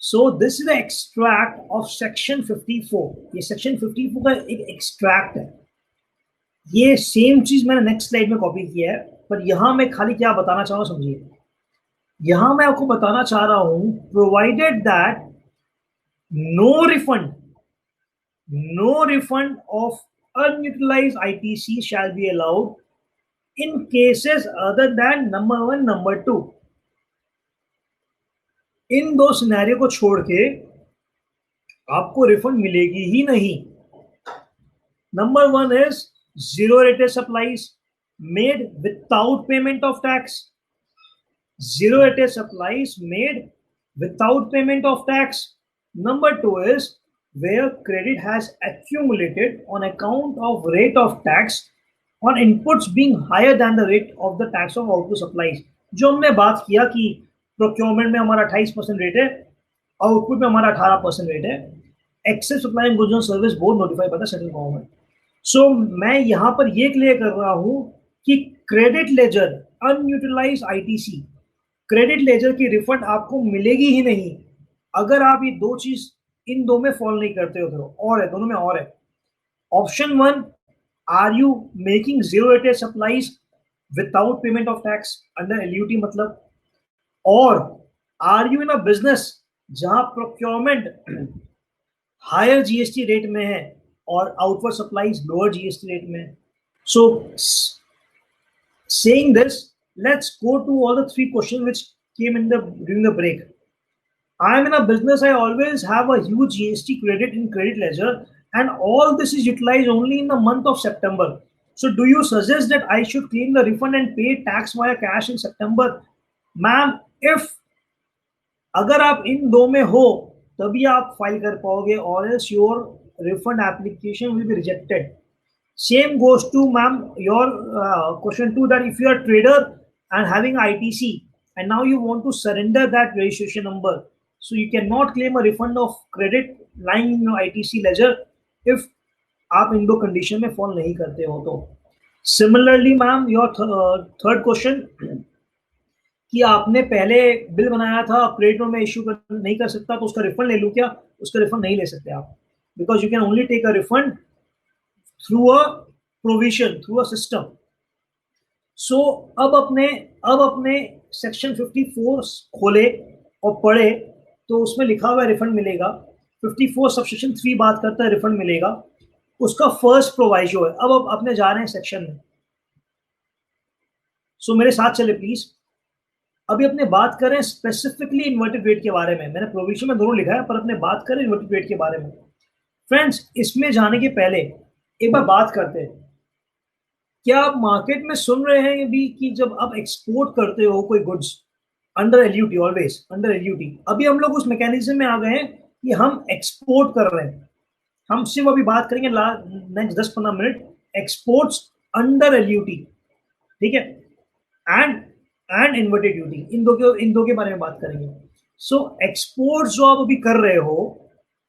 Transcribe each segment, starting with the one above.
So this is the extract of section 54. ये section 54 का एक extract है. ये सेम चीज मैंने नेक्स्ट स्लाइड में कॉपी किया है, पर यहां मैं खाली क्या बताना चाह रहा हूं समझिए. यहां मैं आपको बताना चाह रहा हूं, provided that no refund of unutilized ITC shall be allowed in cases other than number 1, number 2. इन दो सिनेरियो को छोड़ के आपको रिफंड मिलेगी ही नहीं. Number 1 is zero rated supplies made without payment of tax. Zero rated supplies made without payment of tax. Number 2 is where credit has accumulated on account of rate of tax on inputs being higher than the rate of the tax of output supplies. जो हमने बात किया कि procurement में हमारा 28% rate है, output में हमारा 18% रेट है. Excess supply and goods and service board notify by the central government. So मैं यहां पर ये क्लियर कर रहा हूं कि credit ledger unutilized ITC, credit ledger की रिफंड आपको मिलेगी ही नहीं अगर आप ये दो चीज इन दो में फॉल नहीं करते हो. और है दोनों में और है. Option 1, are you making zero rated supplies without payment of tax under LUT मतलब, और are you in a business जहां प्रोक्योरमेंट हायर जीएसटी रेट में है और outward supplies lower GST rate में है. सो saying this, let's go to all the three questions which came in during the break. I am in a business, I always have a huge GST credit in credit ledger, and all this is utilized only in the month of September. So do you suggest that I should claim the refund and pay tax via cash in September? Ma'am, if अगर आप इन दो में हो तभी आप file कर पाओगे, or else your refund application will be rejected. Same goes to ma'am your question 2, that if you are a trader and having ITC and now you want to surrender that registration number, so you cannot claim a refund of credit lying in your ITC ledger if आप इन दो condition में fall नहीं करते हो तो. Similarly ma'am your third question कि आपने पहले बिल बनाया था, क्रेडिट में इश्यू नहीं कर सकता तो उसका रिफंड ले लूं क्या? उसका रिफंड नहीं ले सकते आप, because you can only take a refund through a provision, through a system. So अब अपने सेक्शन 54 खोले और पढ़े तो उसमें लिखा हुआ रिफंड मिलेगा. 54 सबसेक्शन 3 बात करता है रिफंड मिलेगा, उसका फर्स्ट प्रोवाइजो है. अब अपने जा रहे हैं सेक्शन में. सो मेरे साथ चले प्लीज. अभी अपने बात करें स्पेसिफिकली इन्वर्टेड रेट के बारे में. मैंने प्रोविजन में दोनों लिखा है, पर अपने बात करें इन्वर्टेड रेट के बारे में. फ्रेंड्स, इसमें जाने के पहले एक बार बात करते हैं. क्या आप मार्केट में सुन रहे हैं भी कि जब आप एक्सपोर्ट करते हो कोई goods under LUT, always under LUT, अभी हम लोग उस मैकेनिज्म में आ गए हैं कि हम एक्सपोर्ट कर रहे हैं. हम सिर्फ अभी बात करेंगे next 10-15 minute exports under LUT, ठीक है, एंड इन्वर्टेड ड्यूटी, इन दो के बारे में बात करेंगे. सो एक्सपोर्ट जो आप अभी कर रहे हो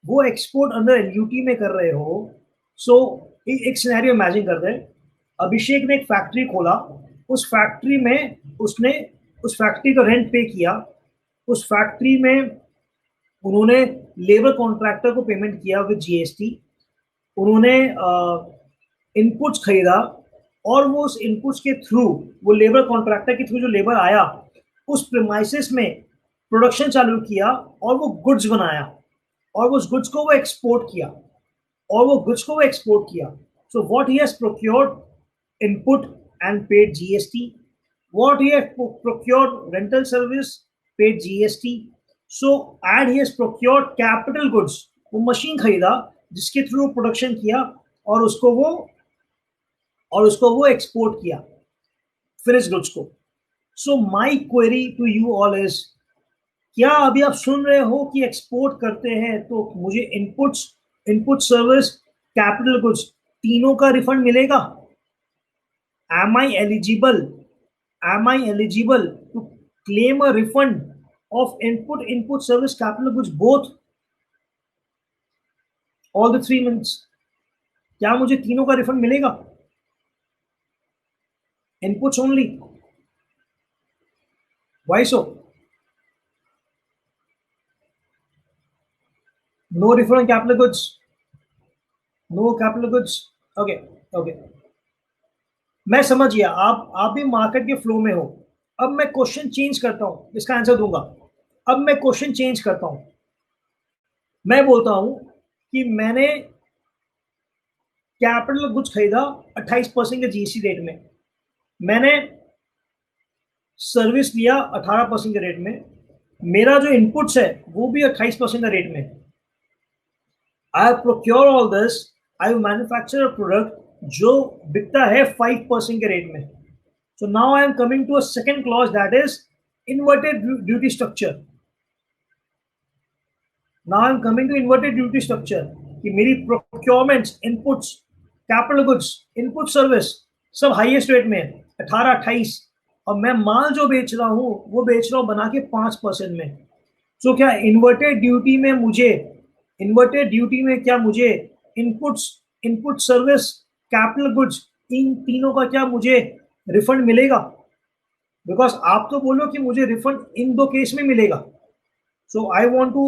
वो एक्सपोर्ट अंडर एलयूटी में कर रहे हो. सो एक सिनेरियो इमेजिन करते हैं. अभिषेक ने एक फैक्ट्री खोला, उस फैक्ट्री में उसने उस फैक्ट्री का रेंट पे किया, उस फैक्ट्री में उन्होंने लेबर कॉन्ट्रैक्टर को पेमेंट किया विद जीएसटी, उन्होंने इनपुट्स खरीदा और वो उस इनपुट्स के थ्रू, वो लेबर कॉन्ट्रैक्टर के थ्रू जो लेबर आया उस प्रीमाइसेस में प्रोडक्शन चालू किया और वो गुड्स बनाया और उस गुड्स को वो एक्सपोर्ट किया So what he has procured input and paid GST. What he has procured rental service, paid GST. So and he has procured capital goods. वो मशीन खरीदा जिसके थ्रू प्रोडक्शन किया और उसको वो एक्सपोर्ट किया फिनिश गुड्स को. So my query to you all is, क्या अभी आप सुन रहे हो कि एक्सपोर्ट करते हैं तो मुझे इनपुट सर्विस, कैपिटल गुड्स, तीनों का रिफंड मिलेगा? Am I eligible to claim a refund of input service, capital goods, both, all the 3 months? क्या मुझे तीनों का रिफंड मिलेगा? Inputs only. Why so? No refund on capital goods, no capital goods. Okay, okay, मैं समझ गया, आप भी मार्केट के फ्लो में हो। अब मैं क्वेश्चन चेंज करता हूं, इसका आंसर दूंगा। अब मैं क्वेश्चन चेंज करता हूं, मैं बोलता हूं कि मैंने कैपिटल गुड्स खरीदा 28% के जीएसटी रेट में, मैंने सर्विस लिया 18% के रेट में, मेरा जो इनपुट्स है वो भी 28% का रेट में। I procure all this, I manufacture a product जो बिकता है 5% के रेट में। So now I am coming to a second clause, that is inverted duty structure. Now I am coming to inverted duty structure कि मेरी procurements, inputs, capital goods, input service सब highest rate में है, 18-28, और मैं माल जो बेच रहा हूं वो बेच रहा हूं बना के 5% में। सो क्या इन्वर्टेड ड्यूटी में मुझे, इन्वर्टेड ड्यूटी में क्या मुझे inputs, input service, capital goods, इन तीनों का क्या मुझे रिफंड मिलेगा? बिकॉज आप तो बोलो कि मुझे रिफंड इन दो केस में मिलेगा। So I want to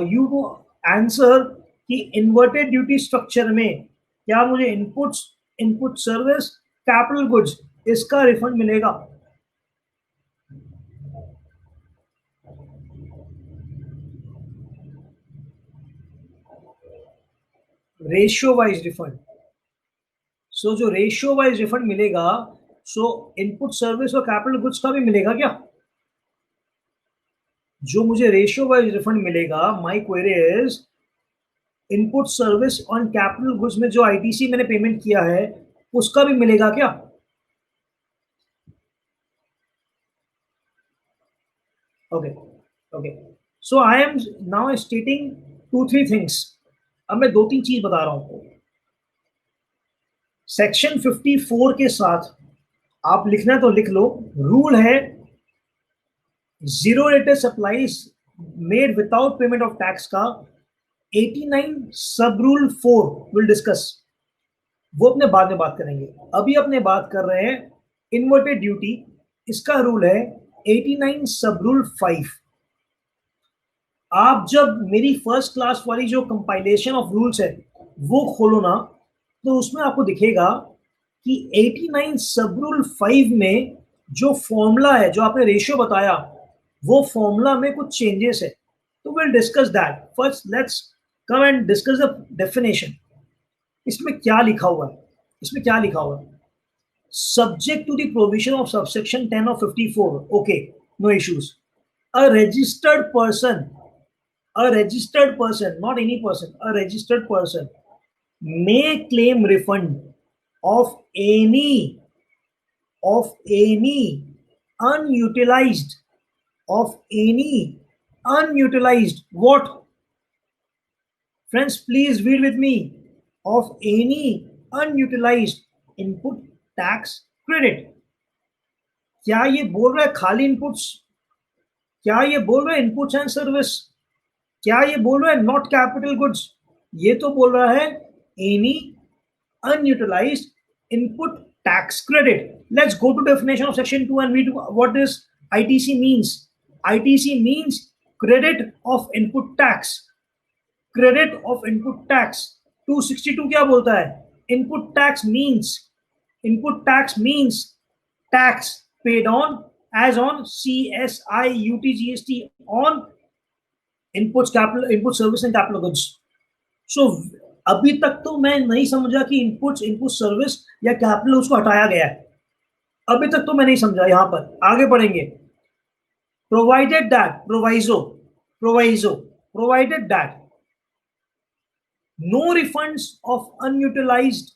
you to answer कि इन्वर्टेड ड्यूटी स्ट्रक्चर में क्या मुझे inputs, input service, capital goods, इसका रिफंड मिलेगा? Ratio wise refund. सो जो रेशियो वाइज रिफंड मिलेगा, सो इनपुट सर्विस और कैपिटल गुड्स का भी मिलेगा क्या? जो मुझे रेशियो वाइज रिफंड मिलेगा, my query is input service on capital goods में जो आईटीसी मैंने पेमेंट किया है उसका भी मिलेगा क्या? Okay, okay, so I am now स्टेटिंग 2-3 things. अब मैं 2-3 चीज बता रहा हूं। सेक्शन 54 के साथ आप लिखना है तो लिख लो, रूल है zero rated supplies made without payment of tax का 89 सब रूल 4 विल डिस्कस, वो अपने बाद में बात करेंगे। अभी अपने बात कर रहे हैं इन्वर्टेड ड्यूटी, इसका रूल है 89 सब रूल 5। आप जब मेरी फर्स्ट क्लास वाली जो कंपाइलेशन ऑफ रूल्स है वो खोलो ना, तो उसमें आपको दिखेगा कि 89 सब रूल 5 में जो फॉर्मूला है, जो आपने रेशियो बताया, वो फॉर्मूला में कुछ चेंजेस है। तो will discuss that. First let's come and discuss the definition. इसमें क्या लिखा हुआ है? इसमें क्या लिखा हुआ है? Subject to the provision of subsection 10 of 54, okay, no issues. A registered person, a registered person, not any person, a registered person may claim refund of any, of any unutilized, of any unutilized what? Friends, please read with me. Of any unutilized input tax credit. क्या ये बोल रहा है खाली inputs? क्या ये बोल रहा है इनपुट्स एंड सर्विस? क्या ये बोल रहा है नॉट कैपिटल गुड्स? ये तो बोल रहा है any unutilized input tax credit. Let's go to definition of section 2 and read what is ITC means. ITC means credit of input tax. Credit of input tax 262 क्या बोलता है? Input tax means, input tax means tax paid on as on CSI UTGST on inputs, capital, input service and capital goods. So अभी तक तो मैं नहीं समझा कि इनपुट्स, इनपुट सर्विस या कैपिटल उसको हटाया गया है। अभी तक तो मैं नहीं समझा। यहां पर आगे बढ़ेंगे। Provided that, proviso, proviso, provided that no refunds of unutilised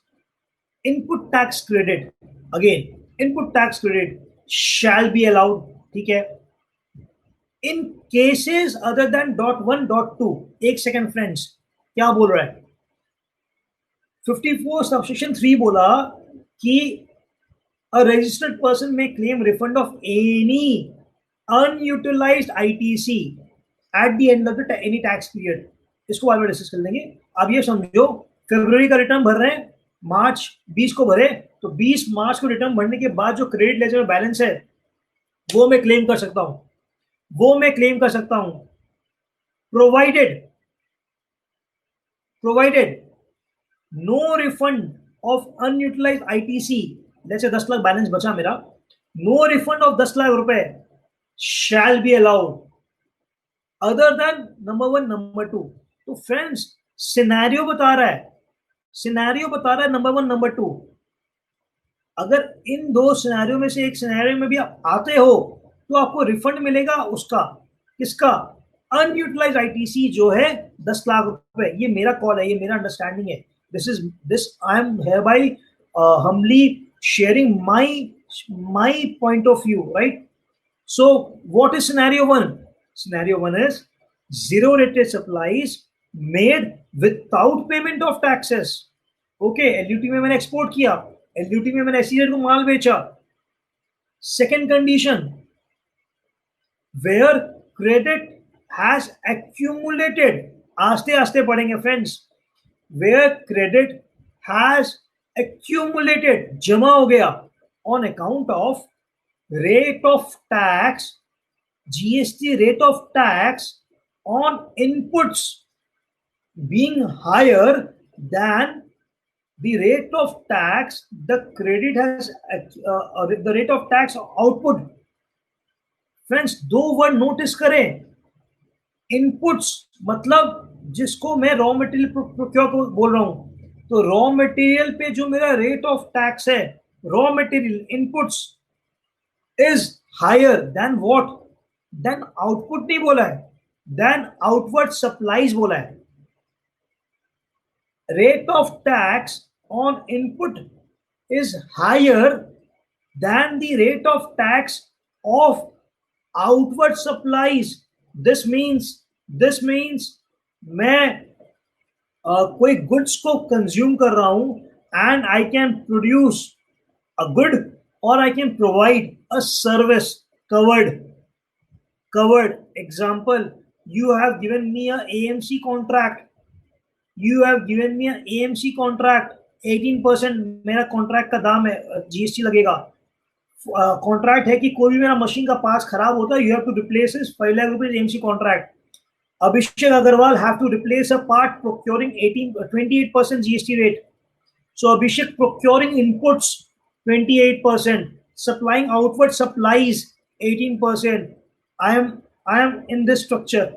input tax credit, again input tax credit shall be allowed, ठीक है, इन केसेस अदर देन .1.2। एक सेकेंड फ्रेंड्स, क्या बोल रहा है? 54 सबसेक्शन 3 बोला कि a registered person may claim refund of any unutilized ITC at the end of the any tax period। इसको बाद में डिस्कस कर लेंगे। अब ये समझो, फरवरी का रिटर्न भर रहे हैं, मार्च 20 को भरे, तो 20 मार्च को रिटर्न भरने के बाद जो क्रेडिट लेजर में बैलेंस है वो मैं क्लेम कर सकता हूं, वो मैं क्लेम कर सकता हूं, provided provided no refund of unutilized ITC. जैसे 10 लाख बैलेंस बचा मेरा, no refund of 10 लाख रुपए shall be allowed other than number 1, number 2. तो फ्रेंड्स सिनेरियो बता रहा है नंबर 1, नंबर 2. अगर इन दो सिनेरियो में से एक सिनेरियो में भी आप आते हो तो आपको रिफंड मिलेगा उसका, किसका? अनयूटिलाइज आईटीसी जो है 10 लाख रुपए. ये मेरा कॉल है, ये मेरा अंडरस्टैंडिंग है. This I am hereby humbly sharing my point of view, right? So what is scenario 1? Scenario 1 is zero rated supplies made without payment of taxes. Okay, LUT में मैंने एक्सपोर्ट किया, LUT में मैंने SEZ को माल बेचा. Second condition, where credit has accumulated. आस्ते आस्ते पढ़ेंगे friends. Where credit has accumulated, जमा हो गया on account of rate of tax, GST rate of tax on inputs being higher than the rate of tax the credit has the rate of tax output. Friends दो word notice करें. Inputs मतलब जिसको मैं raw material procure को बोल रहा हूं, तो रॉ मटेरियल पे जो मेरा रेट ऑफ टैक्स है, raw material inputs is higher than what? Then output नहीं बोला है, देन आउटवर्ड सप्लाईज बोला है. Rate of tax on input is higher than the rate of tax of outward supplies. This means मैं कोई goods को consume कर रहा हूं and I can produce a good or I can provide a service covered. Example, you have given me a AMC contract. 18% मेरा contract का दाम है, जीएसटी लगेगा. कॉन्ट्रैक्ट है कि कोई भी मेरा मशीन का पार्ट खराब होता है, you have to replace is 5 lakh rupees MC contract. Abhishek Agarwal have to replace a part procuring 28% GST rate. So Abhishek procuring inputs 28%, supplying outward supplies 18%. I am in this structure.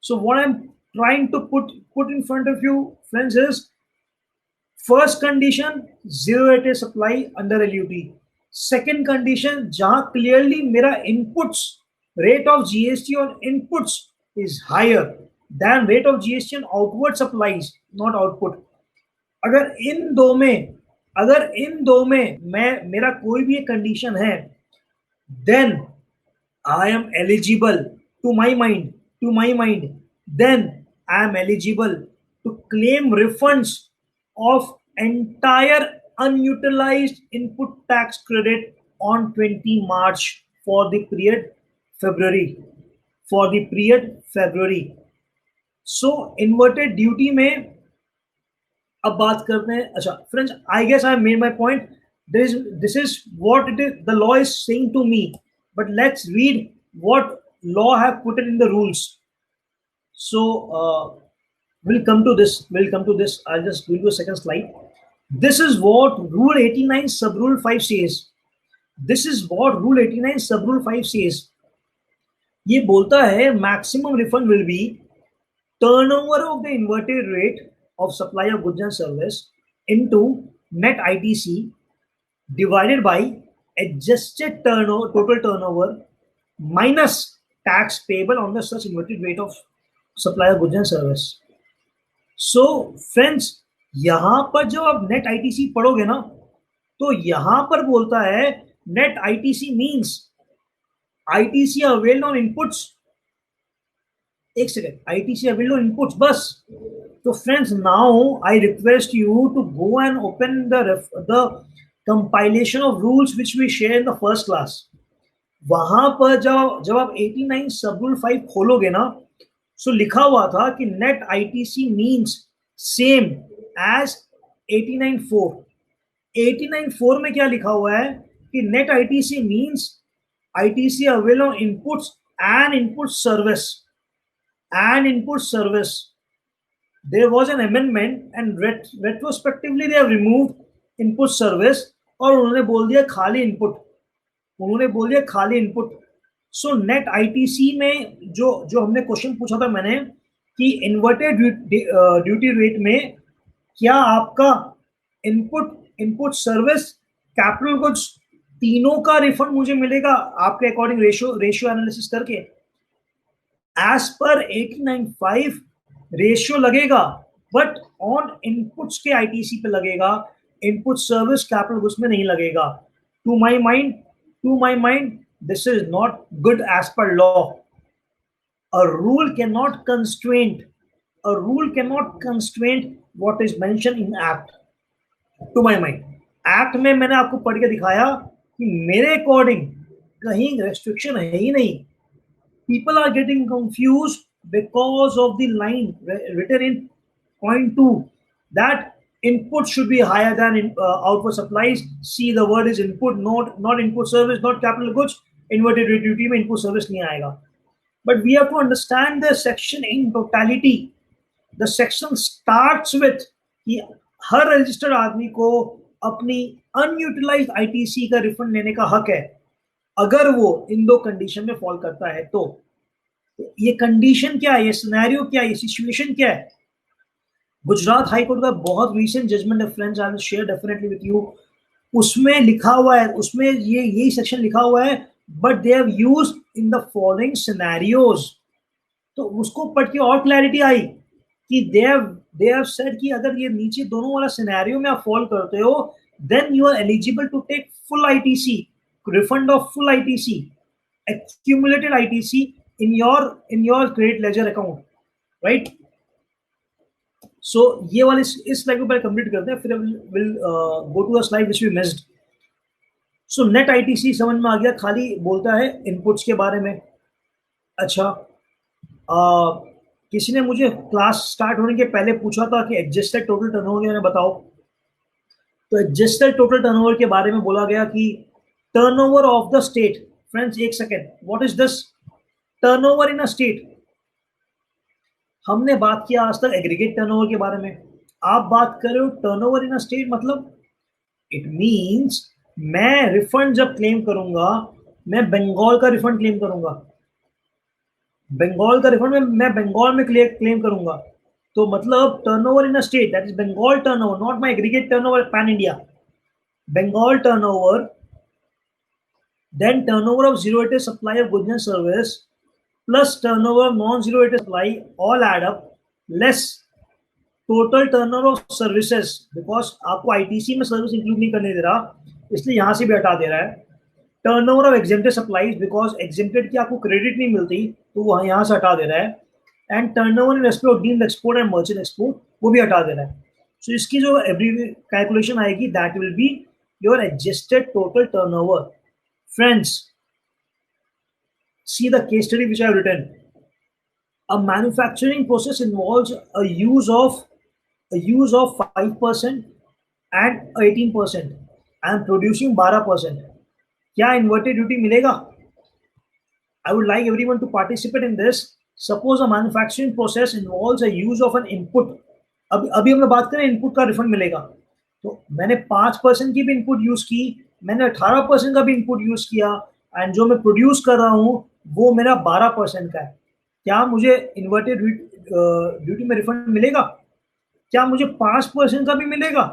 So what I'm trying to put in front of you, friends, is first condition, zero rated supply under LUT. Second condition, जहां clearly मेरा inputs rate of GST on inputs is higher than rate of GST on outward supplies, not output. अगर इन दो में मेरा कोई भी condition है, then I am eligible to my mind, then I am eligible to claim refunds of entire unutilized input tax credit on 20 March for the period February. So inverted duty में अब बात करते हैं. अच्छा friends, I guess I made my point. This is what it is, the law is saying to me, but let's read what law have put it in the rules. So we'll come to this. I'll just give you a second slide. This is what Rule 89 Sub-Rule 5 says. ये बोलता है maximum refund will be turnover of the inverted rate of supply of goods and service into net ITC divided by adjusted total turnover minus tax payable on the such inverted rate of supply of goods and service. So friends, यहां पर जब आप net ITC पढ़ोगे ना, तो यहां पर बोलता है net ITC means ITC availed on inputs. एक second, ITC availed on inputs बस. तो friends, now I request you to go and open the compilation of rules which we share in the first class. वहां पर जब आप 89 सब rule 5 खोलोगे ना, सो लिखा हुआ था कि net ITC means same as 89.4. 89.4 में क्या लिखा हुआ है कि net ITC means ITC available on inputs and input service. there was an amendment and retrospectively they have removed input service और उन्होंने बोल दिया खाली इनपुट, उन्होंने बोल दिया खाली इनपुट. सो नेट आईटीसी में जो जो हमने क्वेश्चन पूछा था मैंने कि इन्वर्टेड ड्यूटी रेट में क्या आपका input input service capital goods तीनों का रिफंड मुझे मिलेगा आपके अकॉर्डिंग रेशियो एनालिसिस करके. एज पर 895 रेशियो लगेगा बट ऑन इनपुट्स के आईटीसी पे लगेगा, इनपुट सर्विस कैपिटल गुड्स में नहीं लगेगा. To my mind this is not good as per law. A rule cannot constrain what is mentioned in act. To my mind, act में मैंने आपको पढ़ के दिखाया कि मेरे अकॉर्डिंग कहीं रेस्ट्रिक्शन है ही नहीं. People are getting confused because of the line written in point 2 that input should be higher than output supplies. See, the word is input, not input service, not capital goods. Inverted rate duty में input service नहीं आएगा. But we have to understand the section in totality. The section starts with कि हर registered आदमी को अपनी unutilised ITC का refund लेने का हक है अगर वो इन दो कंडीशन में फॉल करता है. तो ये कंडीशन क्या है, ये सिनेरियो क्या है, ये सिचुएशन क्या है. गुजरात हाईकोर्ट का बहुत रीसेंट जजमेंट है friends, I will share definitely with you. उसमें लिखा हुआ है, उसमें ये यही सेक्शन लिखा हुआ है, but they have used in the following scenarios. तो उसको पढ़ के और क्लैरिटी आई कि दे हैव सेड कि अगर ये नीचे दोनों वाला सिनेरियो में आप फॉल करते हो then you are eligible to take full ITC, refund of full ITC, accumulated ITC in your credit ledger account, right? So ये वाले इस स्लाइड को पहले कंप्लीट करते हैं, फिर will go to the slide which we missed. So net ITC समझ में आ गया, खाली बोलता है इनपुट्स के बारे में. अच्छा, किसी ने मुझे क्लास स्टार्ट होने के पहले पूछा था कि एडजस्टेड टोटल टर्नओवर के बारे में बताओ. तो एडजस्टेड टोटल टर्नओवर के बारे में बोला गया कि turnover of the state. Friends एक second, what is this turnover in a state? हमने बात किया आज तक एग्रीगेट टर्नओवर के बारे में. आप बात कर रहे हो टर्नओवर इन अ स्टेट, मतलब इट मींस मैं रिफंड जब क्लेम करूंगा, मैं बंगाल का रिफंड क्लेम करूंगा, बंगाल का रिफंड मैं बंगाल में क्लेम करूंगा. तो मतलब turnover in a state that is Bengal turnover, not my aggregate turnover pan India. Bengal turnover, then turnover of zero rated supply of goods and service plus turnover of non-zero rated supply all add up less total turnover of services, because आपको ITC में service include नहीं करने दे रहा इसलिए यहां से भी हटा दे रहा है. Turnover of exempted supplies, because exempted की आपको क्रेडिट नहीं मिलती तो वहां यहां से हटा दे रहा है. And turnover in respect of deemed export and merchant export, वो भी हटा दे रहा है. सो इसकी जो एवरी कैलकुलेशन आएगी that will be your adjusted total turnover. Friends, see the case study which I have written. A manufacturing process involves a use of 5% and 18%. I am producing 12%. क्या inverted duty मिलेगा? I would like everyone to participate in this. Suppose a manufacturing process involves a use of an input. अभी हम लोग बात करें input का refund मिलेगा. तो मैंने 5% की भी इनपुट यूज की, मैंने 18% का भी इनपुट यूज किया, एंड जो मैं प्रोड्यूस कर रहा हूं वो मेरा 12% का है. क्या मुझे इन्वर्टेड ड्यूटी में रिफंड मिलेगा? क्या मुझे 5% का भी मिलेगा?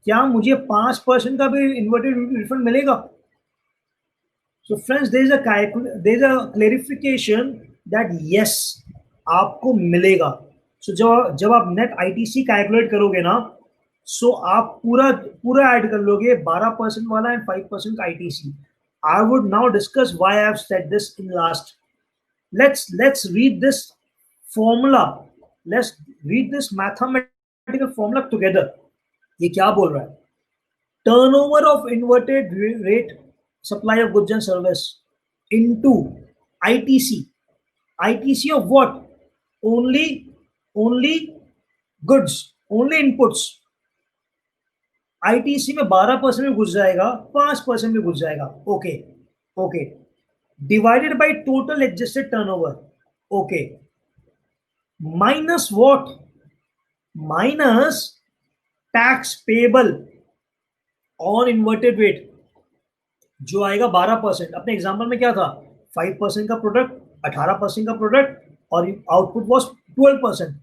क्या मुझे 5% का भी इन्वर्टेड रिफंड मिलेगा? So friends, there is a clarification that yes आपको मिलेगा. सो जब आप नेट आईटीसी कैलकुलेट करोगे ना, सो आप पूरा ऐड कर लोगे 12% वाला एंड 5% का ITC. I would now discuss why I have said this in last. Let's read this formula. Let's read this mathematical formula together. ये क्या बोल रहा है? Turnover of inverted rate supply of goods and service into ITC. ITC of what? Only goods, only inputs. ITC में 12% में घुस जाएगा, 5% में घुस जाएगा. Okay. Divided by total adjusted turnover. Okay. minus what? Minus tax payable on inverted weight, जो आएगा 12%. अपने एग्जाम्पल में क्या था? 5% का प्रोडक्ट, 18% का प्रोडक्ट, और आउटपुट वॉज 12%.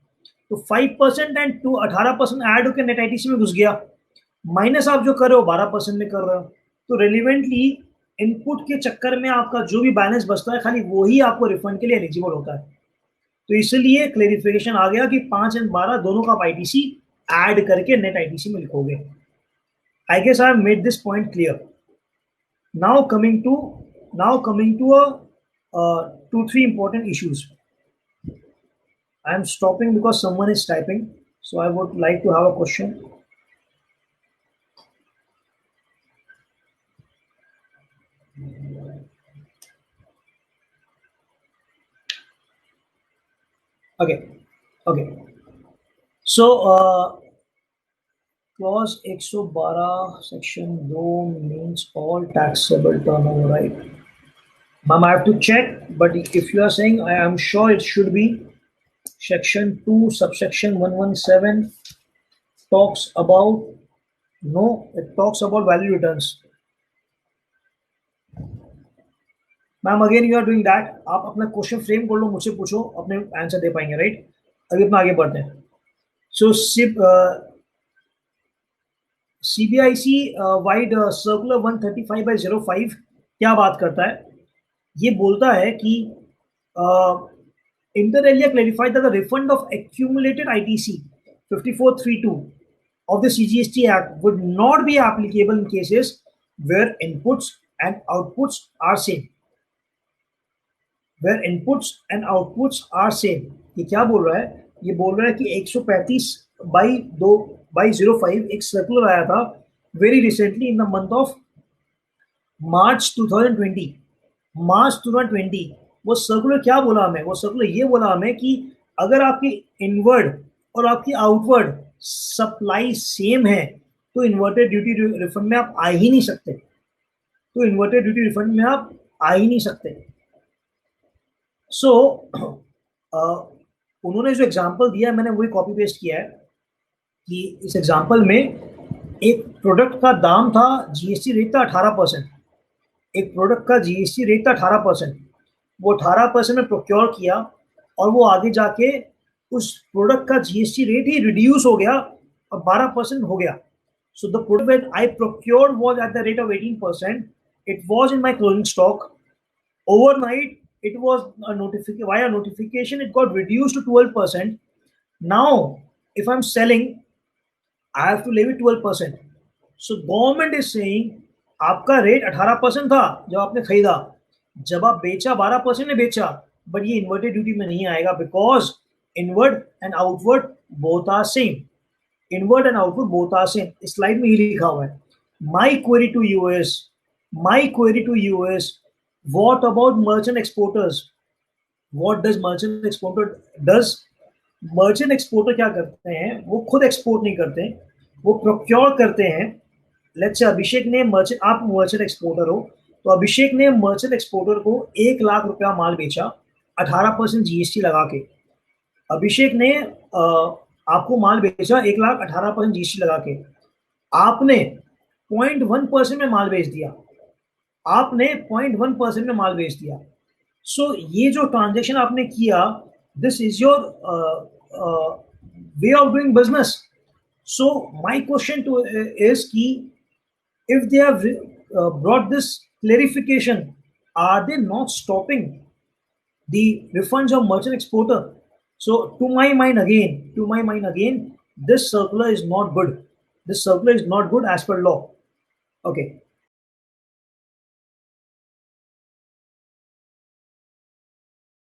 तो 5% एंड 18% ऐड होकर नेट आईटीसी में घुस गया. माइनस आप जो कर रहे हो 12% में कर रहे हो. तो रेलिवेंटली इनपुट के चक्कर में आपका जो भी बैलेंस बचता है खाली वही आपको रिफंड के लिए एलिजिबल होता है. तो इसलिए क्लेरिफिकेशन आ गया कि 5 एंड 12 दोनों का आप आईटीसी ऐड करके नेट आईटीसी में लिखोगे. I guess I have made this point clear. Now coming to a 2-3 important issues. I am stopping because someone is typing, so I would like to have a question. Okay. So clause 112 section 2 means all taxable turnover, right? Ma'am, I have to check, but if you are saying, I am sure it should be. Section 2 subsection 117 talks about, no, it talks about value returns. Ma'am again you are doing that. आप अपना question frame कर लो, मुझसे पूछो, अपने answer दे पाएंगे, right? अभी अपना आगे बढ़ते हैं. सो सीबीआईसी वाइड सर्कुलर 135/05 क्या बात करता है? ये बोलता है कि inter alia clarified that the refund of accumulated ITC 5432 of the CGST Act would not be applicable in cases where inputs and outputs are same. Where inputs and outputs are same. ये क्या बोल रहा है? ये बोल रहा है कि 135/05 एक सर्कुलर आया था very recently in the month of March 2020. मार्च 2020 वो सर्कुलर क्या बोला हमें? वो सर्कुलर ये बोला हमें कि अगर आपकी इनवर्ड और आपकी आउटवर्ड सप्लाई सेम है तो इन्वर्टेड ड्यूटी रिफंड में आप आ ही नहीं सकते. तो इन्वर्टेड ड्यूटी रिफंड में आप आ ही नहीं सकते. सो उन्होंने जो एग्जांपल दिया है मैंने वही कॉपी पेस्ट किया है कि इस एग्जांपल में एक प्रोडक्ट का दाम था, जीएसटी रेट था 18%. एक प्रोडक्ट का जीएसटी रेट था 18%. वो 18% में प्रोक्योर किया और वो आगे जाके उस प्रोडक्ट का जीएसटी रेट ही रिड्यूस हो गया और 12% हो गया. So the product I procured was at the rate of 18%. It was in my closing stock. Overnight it was via notification it got reduced to 12%. Now if I'm selling I have to leave it 12%. So government is saying आपका rate 18% था जब आपने खरीदा, जब आप बेचा 12% में बेचा, बट ये इन्वर्टेड ड्यूटी में नहीं आएगा because inward and outward both are same. Inward and outward both are same. इस स्लाइड में ही लिखा हुआ है. My query to you is what about merchant exporters? What does merchant exporter does? Merchant exporter क्या करते हैं? वो खुद एक्सपोर्ट नहीं करते, वो प्रोक्योर करते हैं. लेट्स से अभिषेक ने आप मर्चेंट एक्सपोर्टर हो, तो अभिषेक ने मर्चेंट एक्सपोर्टर को 1 लाख रुपया माल बेचा 18% जीएसटी लगा के. अभिषेक ने आपको माल बेचा 1 लाख 18% जीएसटी लगा के. आपने 0.1% में माल बेच दिया. आपने 0.1% में माल बेच दिया. सो ये जो ट्रांजेक्शन आपने किया, this is your way of doing business. So my question two is कि if they have brought this clarification, are they not stopping the refunds of merchant exporter? So to my mind again, this circular is not good. This circular is not good as per law. Okay.